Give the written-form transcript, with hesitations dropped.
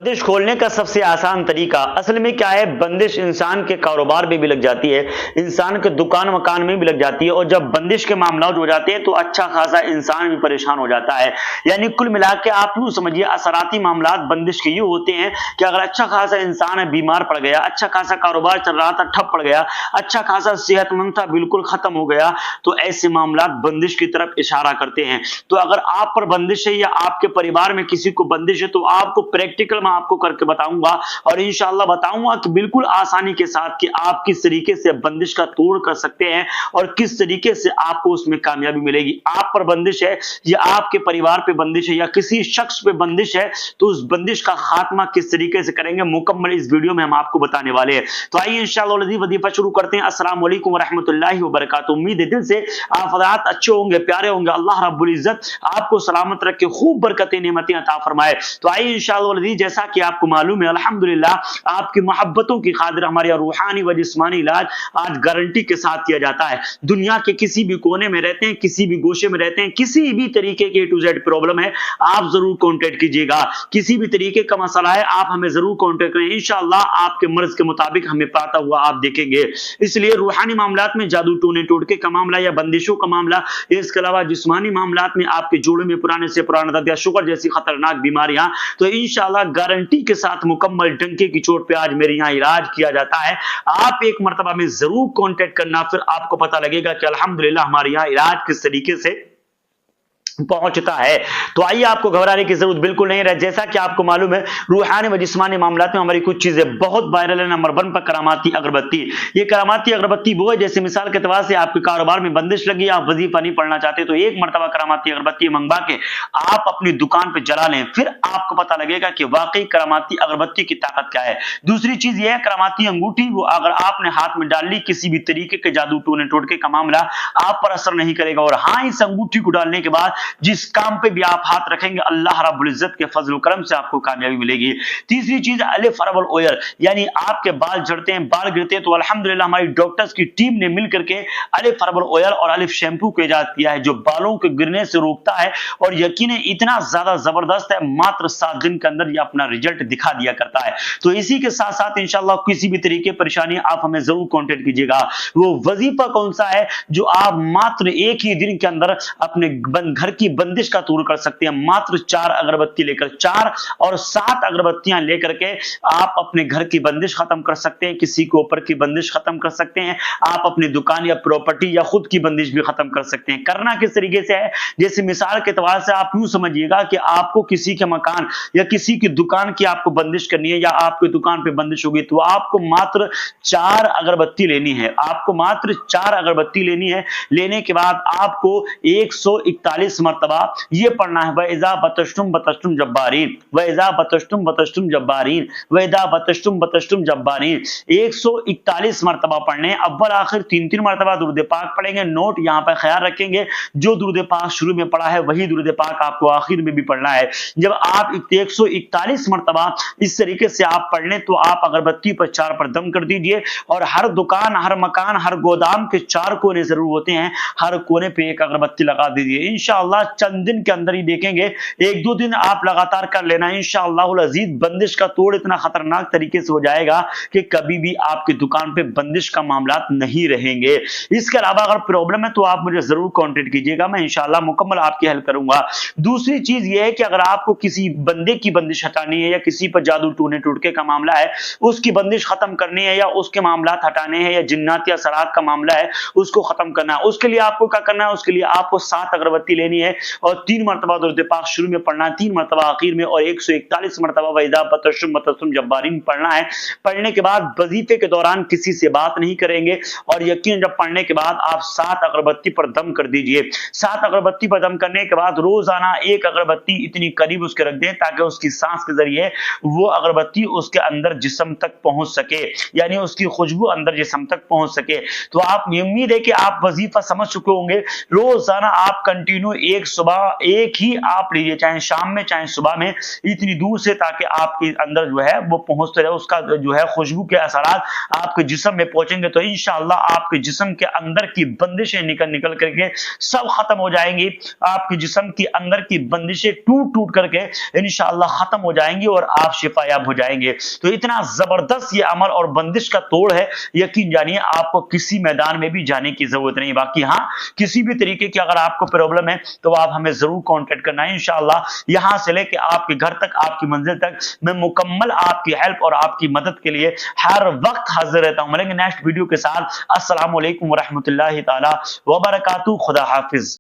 बंदिश खोलने का सबसे आसान तरीका असल में क्या है, बंदिश इंसान के कारोबार में भी लग जाती है, इंसान के दुकान मकान में भी लग जाती है, और जब बंदिश के मामला हो जाते हैं तो अच्छा खासा इंसान भी परेशान हो जाता है। यानी कुल मिला के आप यूं समझिए, असराती मामला बंदिश के यूं होते हैं कि अगर अच्छा खासा इंसान है बीमार पड़ गया, अच्छा खासा कारोबार चल रहा था ठप पड़ गया, अच्छा खासा सेहतमंद था बिल्कुल खत्म हो गया, तो ऐसे मामला बंदिश की तरफ इशारा करते हैं। तो अगर आप पर बंदिश है या आपके परिवार में किसी को बंदिश है तो आपको प्रैक्टिकल आपको करके बताऊंगा, और इंशाअल्लाह बताऊंगा कि बिल्कुल आसानी के साथ कि आप किस तरीके से बंदिश का तोड़ कर सकते हैं और किस तरीके से आपको उसमें कामयाबी मिलेगी। आप पर बंदिश है या आपके परिवार पे बंदिश है या किसी शख्स पे बंदिश है, तो उस बंदिश का खात्मा किस तरीके से करेंगे मुकम्मल इस वीडियो में हम आपको बताने वाले हैं। तो आइए इंशाअल्लाह वजीफा शुरू करते हैं। अस्सलाम वालेकुम रहमतुल्लाहि व बरकातुहू। उम्मीद है दिल से आप हज़रात अच्छे होंगे, प्यारे होंगे। अल्लाह रब्बुल इज्जत आपको सलामत रखे, खूब बरकतें नेमतें अता फरमाए। तो आइए इंशाअल्लाह जैसा कि आपको मालूम है अल्हम्दुलिल्लाह आपकी मोहब्बतों की खातिर हमारे रूहानी व जिस्मानी इलाज आज गारंटी के साथ किया जाता है। दुनिया के किसी भी कोने में रहते हैं, किसी भी गोशे में रहते हैं, किसी भी तरीके के A to Z प्रॉब्लम है आप जरूर कांटेक्ट कीजिएगा। किसी भी तरीके का मसला है आप हमें जरूर कांटेक्ट करें, इंशाअल्लाह आपके मर्ज के मुताबिक हमें पाता हुआ आप देखेंगे। इसलिए रूहानी मामलात में जादू टोने टोटके का मामला या बंदिशों का मामला, इसके अलावा जिस्मानी मामलात में आपके जोड़ों में पुराने से पुराना दर्द या शुगर जैसी खतरनाक बीमारियां, तो इंशाअल्लाह गारंटी के साथ मुकम्मल डंके की चोट पे आज मेरे यहाँ इलाज किया जाता है। आप एक मर्तबा में जरूर कांटेक्ट करना, फिर आपको पता लगेगा कि अल्हम्दुलिल्लाह हमारे यहाँ इलाज किस तरीके से पहुंचता है। तो आइए, आपको घबराने की जरूरत बिल्कुल नहीं रहे। जैसा कि आपको मालूम है रूहानी व जिस्मानी मामलात में हमारी कुछ चीजें बहुत वायरल है। नंबर 1 पर करामाती अगरबत्ती। ये करामाती अगरबत्ती वो है जैसे मिसाल के तौर से आपके कारोबार में बंदिश लगी, आप वजीफा नहीं पढ़ना चाहते, तो एक मरतबा करामाती अगरबत्ती मंगवा के आप अपनी दुकान पर जला लें, फिर आपको पता लगेगा कि वाकई करामाती अगरबत्ती की ताकत क्या है। दूसरी चीज यह है करामाती अंगूठी, वो अगर आपने हाथ में डाल ली, किसी भी तरीके के जादू टोने टोटके का मामला आप पर असर नहीं करेगा। और हाँ, इस अंगूठी को डालने के बाद जिस काम पे भी आप हाथ रखेंगे अल्लाह रब्बुल इज्जत के फजल करम से आपको कामयाबी मिलेगी। तीसरी चीज अलिफ हर्बल ऑयल, यानी आपके बाल झड़ते हैं, बाल गिरते हैं, तो अल्हम्दुलिल्लाह हमारी डॉक्टर्स की टीम ने मिलकर के अलिफ हर्बल ऑयल और अलिफ शैम्पू को इजाद किया है जो बालों के गिरने से रोकता है, और यकीनन इतना ज्यादा जबरदस्त है, मात्र 7 दिन के अंदर ये अपना रिजल्ट दिखा दिया करता है। तो इसी के साथ साथ इंशाअल्लाह किसी भी तरीके की परेशानी आप हमें जरूर कांटेक्ट कीजिएगा। वो वजीफा कौन सा है जो आप मात्र एक ही दिन के अंदर अपने घर की बंदिश का तोड़ कर सकते हैं। मात्र 4 अगरबत्ती लेकर, 4 और 7 अगरबत्तियां लेकर के आप अपने घर की बंदिश खत्म कर सकते हैं, किसी के ऊपर की बंदिश खत्म कर सकते हैं, आप अपनी दुकान या प्रॉपर्टी या खुद की बंदिश भी खत्म कर सकते हैं। करना किस तरीके से है, जैसे मिसाल के तौर से आप यूं समझिएगा कि आपको किसी के मकान या किसी की दुकान की आपको बंदिश करनी है, या आपकी दुकान पे बंदिश होगी, तो आपको मात्र 4 अगरबत्ती लेनी है। आपको मात्र 4 अगरबत्ती लेनी है। लेने के बाद आपको 141 मरतबा ये पढ़ना है, वइज़ा बतश्तुम बतश्तुम जब्बारीन, वइज़ा बतश्तुम बतश्तुम जब्बारीन, वइज़ा बतश्तुम बतश्तुम जब्बारीन। 141 मरतबा पढ़ने। अव्वल आखिर 3-3 मरतबा दुरूद पाक पढ़ेंगे। नोट यहाँ पर ख्याल रखेंगे, जो दुरूद पाक शुरू में पढ़ा है वही दुरूद पाक आपको आखिर में भी पढ़ना है। जब आप 141 मरतबा इस तरीके से आप पढ़ लें तो आप अगरबत्ती पर 4 पर दम कर दीजिए, और हर दुकान, हर मकान, हर गोदाम के 4 कोने जरूर होते हैं, हर कोने पे एक अगरबत्ती लगा दीजिए। इंशाअल्लाह चंद दिन के अंदर ही देखेंगे, 1-2 दिन आप लगातार कर लेना, इंशाअल्लाहुल अजीज बंदिश का तोड़ इतना खतरनाक तरीके से हो जाएगा कि कभी भी आपकी दुकान पे बंदिश का मामला नहीं रहेंगे। इसके अलावा अगर प्रॉब्लम है तो आप मुझे जरूर कांटेक्ट कीजिएगा, मैं इंशाअल्लाह मुकम्मल आपकी हेल्प करूंगा। दूसरी चीज यह है कि अगर आपको किसी बंदे की बंदिश हटानी है, या किसी पर जादू टोने टोटके का मामला है उसकी बंदिश खत्म करनी है, या उसके मामला हटाने हैं, या जिन्नात या सरात का मामला है उसको खत्म करना है, उसके लिए आपको क्या करना है, उसके लिए आपको 7 अगरबत्ती लेनी है और 3 मरतबा दुरूद पाक शुरू में पढ़ना है, 3 मरतबा आखिर में, और 141 मरतबा वइज़ा बतश्तुम बतश्तुम जब्बारीन पढ़ना है। पढ़ने के बाद वजीफे के दौरान किसी से बात नहीं करेंगे, और यकीन जब पढ़ने के बाद आप 7 अगरबत्ती पर दम कर दीजिए। 7 अगरबत्ती पर दम करने के बाद रोजाना 1 अगरबत्ती इतनी करीब उसके रख दें ताकि उसकी सांस के जरिए वो अगरबत्ती उसके अंदर जिस्म तक पहुंच सके, यानी उसकी खुशबू अंदर जिस्म तक पहुंच सके। तो आप उम्मीद है कि आप वजीफा समझ चुके होंगे। रोजाना आप कंटिन्यू एक सुबह एक ही आप लीजिए, चाहे शाम में चाहे सुबह में, इतनी दूर से, ताकि आपके अंदर जो है वो पहुंचते रहे, उसका जो है खुशबू के असरात आपके जिस्म में पहुंचेंगे तो इंशाअल्लाह आपके जिस्म के अंदर की बंदिशें निकल करके सब खत्म हो जाएंगी। आपके जिस्म के अंदर की बंदिशें टूट करके इंशाअल्लाह खत्म हो जाएंगी और आप शिफायाब हो जाएंगे। तो इतना जबरदस्त ये अमल और बंदिश का तोड़ है, यकीन जानिए आपको किसी मैदान में भी जाने की जरूरत नहीं। बाकी हाँ, किसी भी तरीके की अगर आपको प्रॉब्लम है तो आप हमें जरूर कांटेक्ट करना है। इंशाअल्लाह यहां से लेके आपके घर तक, आपकी मंजिल तक मैं मुकम्मल आपकी हेल्प और आपकी मदद के लिए हर वक्त हाजिर रहता हूं। मिलेंगे नेक्स्ट वीडियो के साथ। अस्सलाम वालेकुम व रहमतुल्लाहि ताला व बरकातहू। खुदा हाफिज।